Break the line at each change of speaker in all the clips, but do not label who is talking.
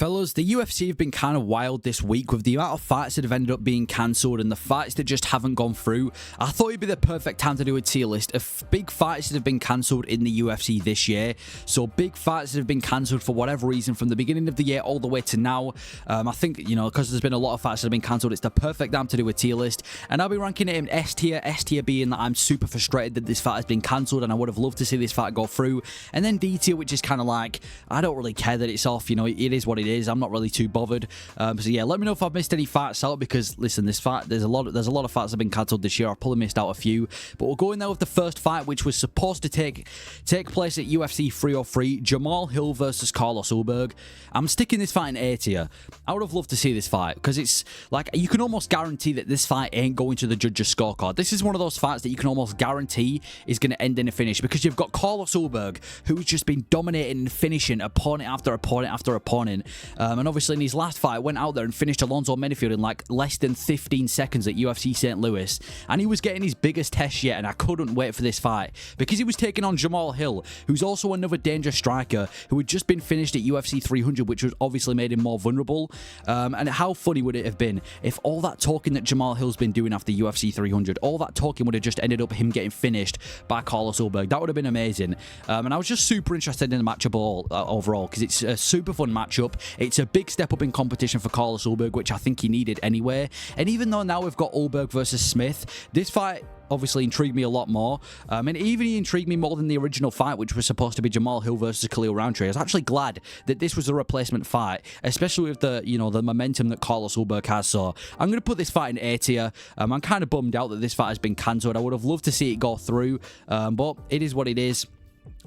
Fellas, the UFC have been kind of wild this week with the amount of fights that have ended up being cancelled and the fights that just haven't gone through. I thought it'd be the perfect time to do a tier list of big fights that have been cancelled in the UFC this year. So big fights that have been cancelled for whatever reason from the beginning of the year all the way to now. I think, because there's been a lot of fights that have been cancelled, it's the perfect time to do a tier list. And I'll be ranking it in S tier being that I'm super frustrated that this fight has been cancelled and I would have loved to see this fight go through. And then D tier, which is kind of like, I don't really care that it's off, it is what it is. I'm not really too bothered. So yeah, let me know if I've missed any fights out, because listen, this fight, there's a lot of fights that have been cancelled this year. I've probably missed out a few, but we'll go in there with the first fight, which was supposed to take place at UFC 303, Jamahal Hill versus Carlos Ulberg. I'm sticking this fight in A tier. I would have loved to see this fight, because it's like, you can almost guarantee that this fight ain't going to the judges' scorecard. This is one of those fights that you can almost guarantee is going to end in a finish, because you've got Carlos Ulberg, who's just been dominating and finishing opponent after opponent after opponent. And obviously in his last fight, went out there and finished Alonzo Menifield in like less than 15 seconds at UFC St. Louis. And he was getting his biggest test yet, and I couldn't wait for this fight, because he was taking on Jamahal Hill, who's also another dangerous striker, who had just been finished at UFC 300, which was obviously made him more vulnerable. And how funny would it have been if all that talking that Jamahal Hill's been doing after UFC 300, all that talking would have just ended up him getting finished by Carlos Ulberg. That would have been amazing. And I was just super interested in the matchup overall, because it's a super fun matchup. It's a big step up in competition for Carlos Ulberg, which I think he needed anyway. And even though now we've got Ulberg versus Smith, this fight obviously intrigued me a lot more, and even he intrigued me more than the original fight, which was supposed to be Jamahal Hill versus Khalil Roundtree. I was actually glad that this was a replacement fight, especially with the the momentum that Carlos Ulberg has. So I'm going to put this fight in A tier. I'm kind of bummed out that this fight has been cancelled. I would have loved to see it go through, but it is what it is.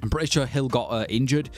I'm pretty sure Hill got injured.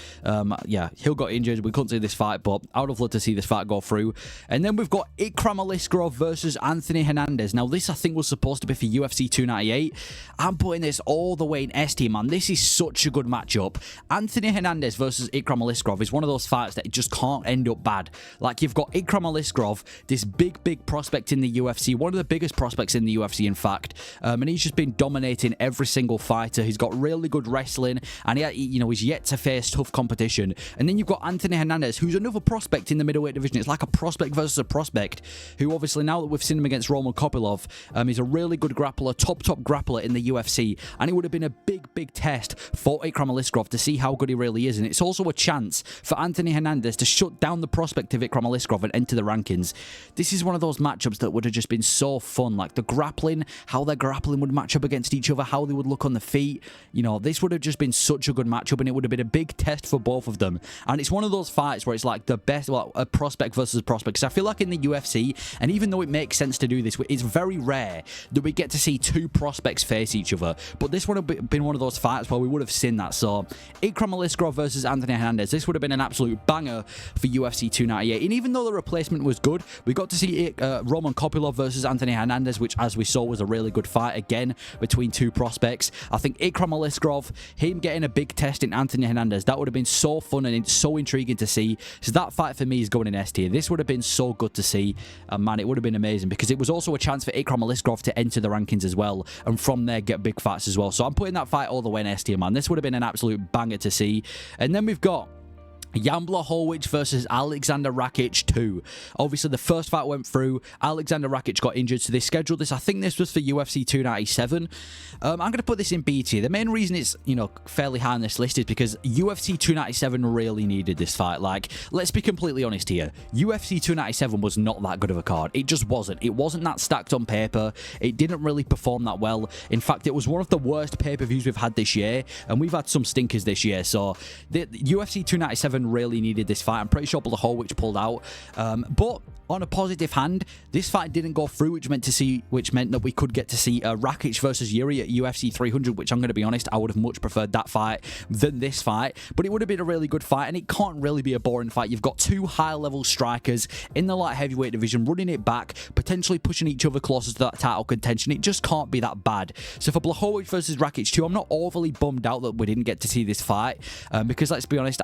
Yeah, Hill got injured. We couldn't see this fight, but I would have loved to see this fight go through. And then we've got Aliskerov versus Anthony Hernandez. Now, this I think was supposed to be for UFC 298. I'm putting this all the way in S tier, man. This is such a good matchup. Anthony Hernandez versus Aliskerov is one of those fights that just can't end up bad. Like, you've got Aliskerov, this big prospect in the UFC, one of the biggest prospects in the UFC, in fact. And he's just been dominating every single fighter. He's got really good wrestling, and he's yet to face tough competition. And then you've got Anthony Hernandez, who's another prospect in the middleweight division. It's like a prospect versus a prospect, who obviously, now that we've seen him against Roman Kopylov, he's a really good grappler, top grappler in the UFC. And it would have been a big test for Aliskerov to see how good he really is. And it's also a chance for Anthony Hernandez to shut down the prospect of Aliskerov and enter the rankings. This is one of those matchups that would have just been so fun. Like the grappling, how their grappling would match up against each other, how they would look on the feet. This would have just been such a good matchup, and it would have been a big test for both of them. And it's one of those fights where it's like the best, a prospect versus prospect, because I feel like in the UFC, and even though it makes sense to do this, it's very rare that we get to see two prospects face each other, but this would have been one of those fights where we would have seen that. So Aliskerov versus Anthony Hernandez, this would have been an absolute banger for UFC 298. And even though the replacement was good, we got to see Roman Kopylov versus Anthony Hernandez, which, as we saw, was a really good fight again between two prospects. I think Aliskerov, him getting a big test in Anthony Hernandez, that would have been so fun and so intriguing to see. So that fight for me is going in S tier. This would have been so good to see, and man, it would have been amazing, because it was also a chance for Aliskerov to enter the rankings as well, and from there get big fights as well. So I'm putting that fight all the way in S tier, man. This would have been an absolute banger to see. And then we've got Jan Blachowicz versus Alexander Rakic 2. Obviously, the first fight went through. Alexander Rakic got injured, so they scheduled this. I think this was for UFC 297. I'm going to put this in B tier. The main reason it's, fairly high on this list is because UFC 297 really needed this fight. Like, let's be completely honest here. UFC 297 was not that good of a card. It just wasn't. It wasn't that stacked on paper. It didn't really perform that well. In fact, it was one of the worst pay-per-views we've had this year, and we've had some stinkers this year. So, the UFC 297 really needed this fight. I'm pretty sure Blachowicz pulled out, but on a positive hand, this fight didn't go through, which meant that we could get to see Rakic versus Yuri at UFC 300, which I'm going to be honest, I would have much preferred that fight than this fight, but it would have been a really good fight, and it can't really be a boring fight. You've got two high-level strikers in the light heavyweight division running it back, potentially pushing each other closer to that title contention. It just can't be that bad. So for Blachowicz versus Rakic 2, I'm not overly bummed out that we didn't get to see this fight, because let's be honest,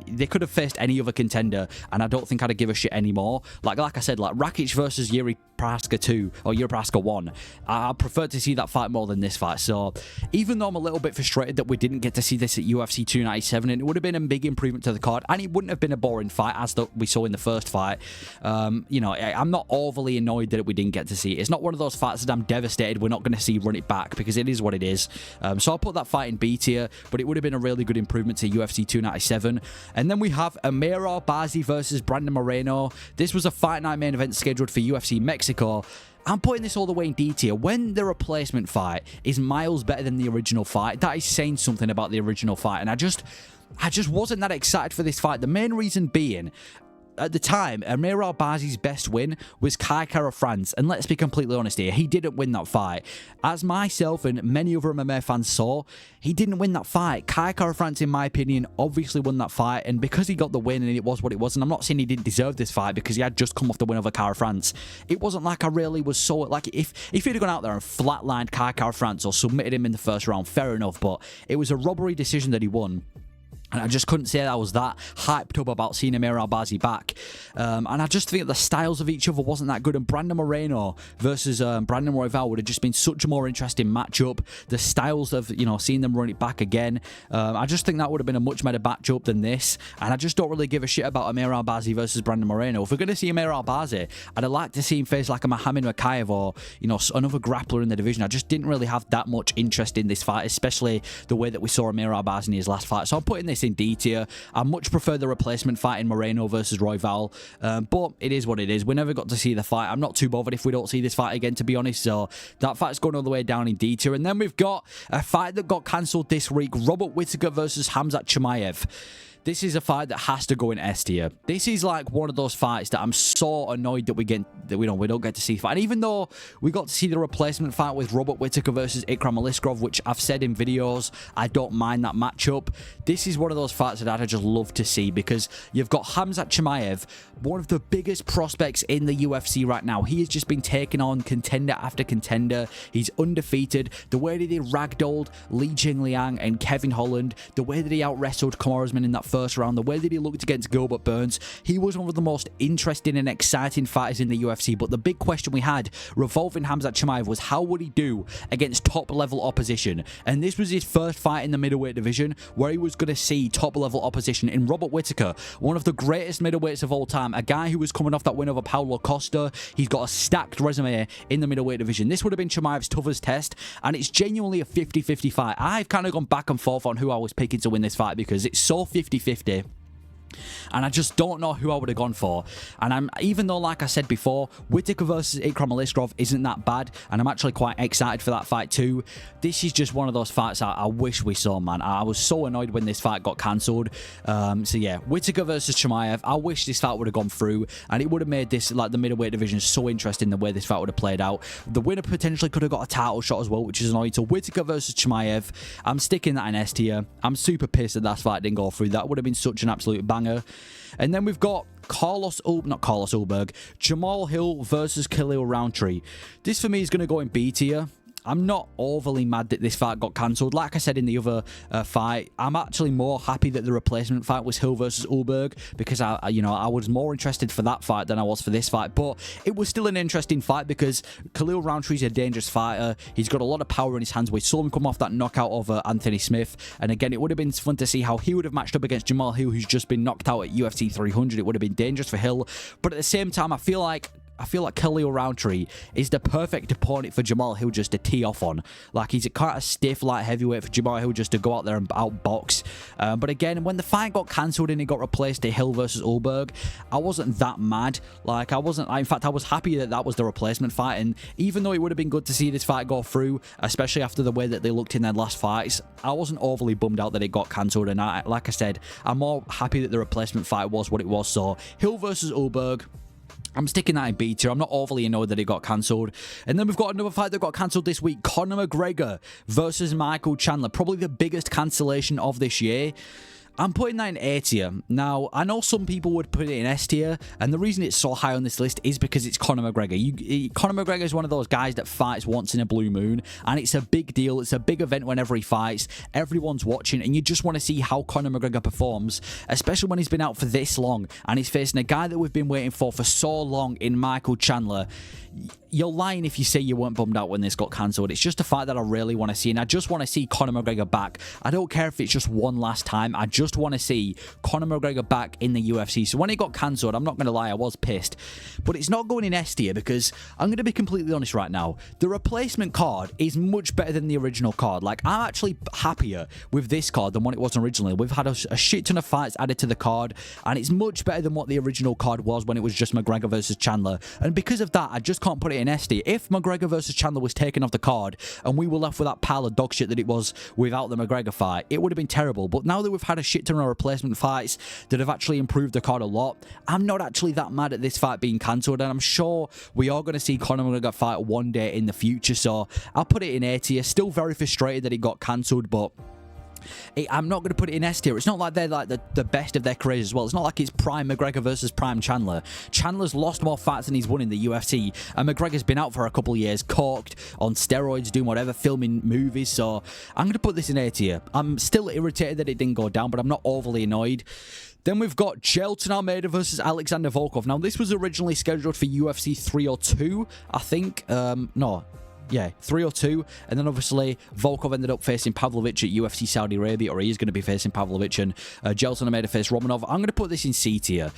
they could have faced any other contender, and I don't think I'd give a shit anymore. Like I said, like Rakic versus Yuri Prochaska 2 or Prochaska 1. I prefer to see that fight more than this fight. So even though I'm a little bit frustrated that we didn't get to see this at UFC 297, and it would have been a big improvement to the card, and it wouldn't have been a boring fight as we saw in the first fight, you know, I'm not overly annoyed that we didn't get to see it. It's not one of those fights that I'm devastated we're not going to see run it back, because it is what it is. So I'll put that fight in B tier, but it would have been a really good improvement to UFC 297. And then we have Amir Albazi versus Brandon Moreno. This was a fight night main event scheduled for UFC Mexico. I'm putting this all the way in D tier. When the replacement fight is miles better than the original fight, that is saying something about the original fight. And I just wasn't that excited for this fight. The main reason being, at the time, Amir Albazi's best win was Kai Kara-France, and let's be completely honest here, he didn't win that fight. As myself and many other MMA fans saw, he didn't win that fight. Kai Kara-France, in my opinion, obviously won that fight, and because he got the win and it was what it was, and I'm not saying he didn't deserve this fight because he had just come off the win over Kara-France, it wasn't like I really was so, like, if he'd have gone out there and flatlined Kai Kara-France or submitted him in the first round, fair enough, but it was a robbery decision that he won. And I just couldn't say that I was that hyped up about seeing Amir Albazi back. And I just think the styles of each other wasn't that good. And Brandon Moreno versus Brandon Royval would have just been such a more interesting matchup. The styles of, you know, seeing them run it back again. I just think that would have been a much better matchup than this. And I just don't really give a shit about Amir Albazi versus Brandon Moreno. If we're going to see Amir Albazi, I'd like to see him face like a Mohamed Makayev or, you know, another grappler in the division. I just didn't really have that much interest in this fight, especially the way that we saw Amir Albazi in his last fight. So I'm putting this in D tier. I much prefer the replacement fight in Moreno versus Royval, but it is what it is. We never got to see the fight. I'm not too bothered if we don't see this fight again, to be honest. So that fight's going all the way down in D tier. And then we've got a fight that got cancelled this week: Robert Whitaker versus Khamzat Chimaev. This is a fight that has to go in S tier. This is like one of those fights that I'm so annoyed that we don't get to see fight. And even though we got to see the replacement fight with Robert Whitaker versus Aliskerov, which I've said in videos, I don't mind that matchup. This is one of those fights that I'd just love to see, because you've got Khamzat Chimaev, one of the biggest prospects in the UFC right now. He has just been taking on contender after contender. He's undefeated. The way that he ragdolled Li Jingliang and Kevin Holland, the way that he out-wrestled Kamarazman in that first round, the way that he looked against Gilbert Burns, he was one of the most interesting and exciting fighters in the UFC. But the big question we had revolving Khamzat Chimaev was, how would he do against top-level opposition? And this was his first fight in the middleweight division, where he was going to see top-level opposition in Robert Whitaker, one of the greatest middleweights of all time, a guy who was coming off that win over Paulo Costa. He's got a stacked resume in the middleweight division. This would have been Chimaev's toughest test, and it's genuinely a 50-50 fight. I've kind of gone back and forth on who I was picking to win this fight, because it's so 50-50. And I just don't know who I would have gone for. And even though, like I said before, Whitaker versus Aliskerov isn't that bad, and I'm actually quite excited for that fight too, this is just one of those fights I wish we saw, man. I was so annoyed when this fight got cancelled. So yeah, Whitaker versus Chimaev, I wish this fight would have gone through, and it would have made this, like, the middleweight division so interesting the way this fight would have played out. The winner potentially could have got a title shot as well, which is annoying. So Whitaker versus Chimaev, I'm sticking that in S tier. I'm super pissed that fight didn't go through. That would have been such an absolute banger. And then we've got Ulberg, Jamal Hill versus Khalil Roundtree. This for me is going to go in B tier. I'm not overly mad that this fight got cancelled. Like I said in the other fight, I'm actually more happy that the replacement fight was Hill versus Ulberg, because I was more interested for that fight than I was for this fight. But it was still an interesting fight, because Khalil Roundtree's a dangerous fighter. He's got a lot of power in his hands. We saw him come off that knockout over Anthony Smith, and again, it would have been fun to see how he would have matched up against Jamal Hill, who's just been knocked out at UFC 300. It would have been dangerous for Hill, but at the same time, I feel like Khalil Roundtree is the perfect opponent for Jamal Hill just to tee off on. Like, he's a quite a stiff light heavyweight for Jamal Hill just to go out there and outbox. But again, when the fight got cancelled and it got replaced to Hill versus Ulberg, I wasn't that mad. Like, in fact, I was happy that was the replacement fight. And even though it would have been good to see this fight go through, especially after the way that they looked in their last fights, I wasn't overly bummed out that it got cancelled. And like I said, I'm more happy that the replacement fight was what it was. So Hill versus Ulberg, I'm sticking that in B tier. I'm not overly annoyed that it got cancelled. And then we've got another fight that got cancelled this week: Conor McGregor versus Michael Chandler. Probably the biggest cancellation of this year. I'm putting that in A tier. Now, I know some people would put it in S tier, and the reason it's so high on this list is because it's Conor McGregor. Conor McGregor is one of those guys that fights once in a blue moon, and it's a big deal. It's a big event whenever he fights. Everyone's watching, and you just want to see how Conor McGregor performs, especially when he's been out for this long, and he's facing a guy that we've been waiting for so long in Michael Chandler. You're lying if you say you weren't bummed out when this got cancelled. It's just a fight that I really want to see, and I just want to see Conor McGregor back. I don't care if it's just one last time. I just want to see Conor McGregor back in the UFC. So when it got cancelled, I'm not going to lie, I was pissed. But it's not going in S tier because I'm going to be completely honest right now. The replacement card is much better than the original card. Like, I'm actually happier with this card than what it was originally. We've had a shit ton of fights added to the card, and it's much better than what the original card was when it was just McGregor versus Chandler. And because of that, I just can't put it in S tier. If McGregor versus Chandler was taken off the card and we were left with that pile of dog shit that it was without the McGregor fight, it would have been terrible. But now that we've had a shit ton of replacement fights that have actually improved the card a lot, I'm not actually that mad at this fight being cancelled, and I'm sure we are going to see Conor McGregor fight one day in the future, so I'll put it in A tier. Still very frustrated that it got cancelled, but I'm not going to put it in S tier. It's not like they're like the best of their careers as well. It's not like it's prime McGregor versus prime Chandler. Chandler's lost more fights than he's won in the UFC, and McGregor's been out for a couple of years, corked, on steroids, doing whatever, filming movies, so I'm going to put this in A tier. I'm still irritated that it didn't go down, but I'm not overly annoyed. Then we've got Jailton Almeida versus Alexander Volkov. Now, this was originally scheduled for UFC 302, I think. Yeah, 302, and then obviously Volkov ended up facing Pavlovich at UFC Saudi Arabia, or he is going to be facing Pavlovich, and Jailton Almeida faced Romanov. I'm going to put this in C tier.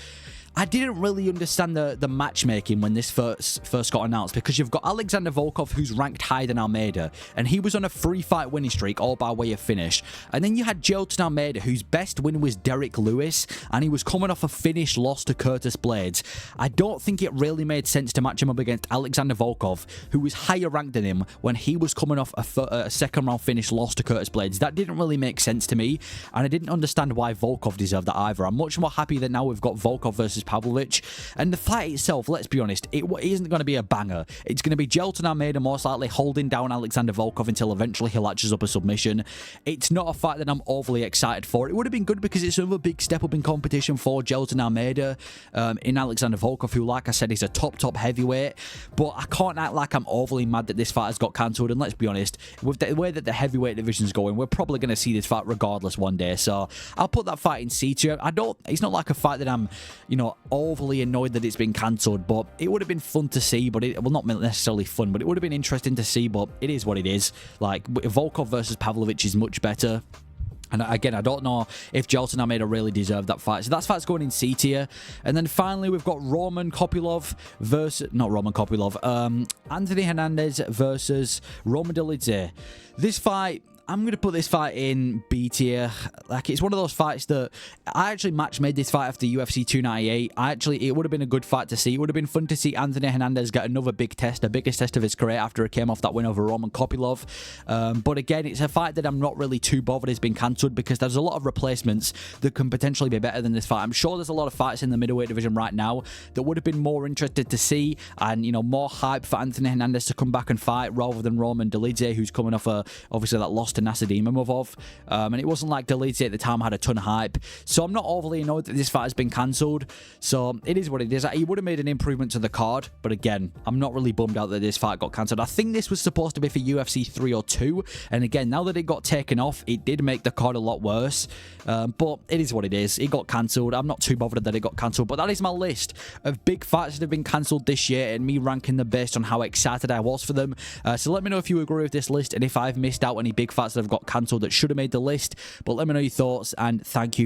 I didn't really understand the matchmaking when this first got announced, because you've got Alexander Volkov, who's ranked higher than Almeida, and he was on a 3-fight winning streak, all by way of finish. And then you had Jailton Almeida, whose best win was Derek Lewis, and he was coming off a finish loss to Curtis Blades. I don't think it really made sense to match him up against Alexander Volkov, who was higher ranked than him, when he was coming off a second-round finish loss to Curtis Blades. That didn't really make sense to me, and I didn't understand why Volkov deserved that either. I'm much more happy that now we've got Volkov versus Pavlovich, and the fight itself, let's be honest, it isn't going to be a banger. It's going to be Jailton Almeida most likely holding down Alexander Volkov until eventually he latches up a submission. It's not a fight that I'm overly excited for. It would have been good because it's another big step up in competition for Jailton Almeida in Alexander Volkov, who, like I said, is a top heavyweight, but I can't act like I'm overly mad that this fight has got cancelled. And let's be honest, with the way that the heavyweight division's going, we're probably going to see this fight regardless one day, so I'll put that fight in C tier. It's not like a fight that I'm, overly annoyed that it's been cancelled, but it would have been fun to see, but not necessarily fun, but it would have been interesting to see, but it is what it is. Like, Volkov versus Pavlovich is much better. And again, I don't know if Jailton Almeida really deserved that fight. So that fight's going in C tier. And then finally, we've got Anthony Hernandez versus Roman Dolidze. This fight, I'm going to put this fight in B tier. Like, it's one of those fights that I actually match-made this fight after UFC 298. It would have been a good fight to see. It would have been fun to see Anthony Hernandez get another big test, the biggest test of his career after he came off that win over Roman Kopylov. But again, it's a fight that I'm not really too bothered has been cancelled, because there's a lot of replacements that can potentially be better than this fight. I'm sure there's a lot of fights in the middleweight division right now that would have been more interested to see, and, more hype for Anthony Hernandez to come back and fight rather than Roman Dolidze, who's coming off obviously that loss to Nasser Imamov, and it wasn't like Dolidze at the time had a ton of hype, so I'm not overly annoyed that this fight has been cancelled. So it is what it is. He would have made an improvement to the card, but again, I'm not really bummed out that this fight got cancelled. I think this was supposed to be for UFC 302, and again, now that it got taken off, it did make the card a lot worse, but it is what it is. It got cancelled. I'm not too bothered that it got cancelled, but that is my list of big fights that have been cancelled this year, and me ranking them based on how excited I was for them. So let me know if you agree with this list, and if I've missed out any big fights that have got cancelled that should have made the list. But let me know your thoughts, and thank you for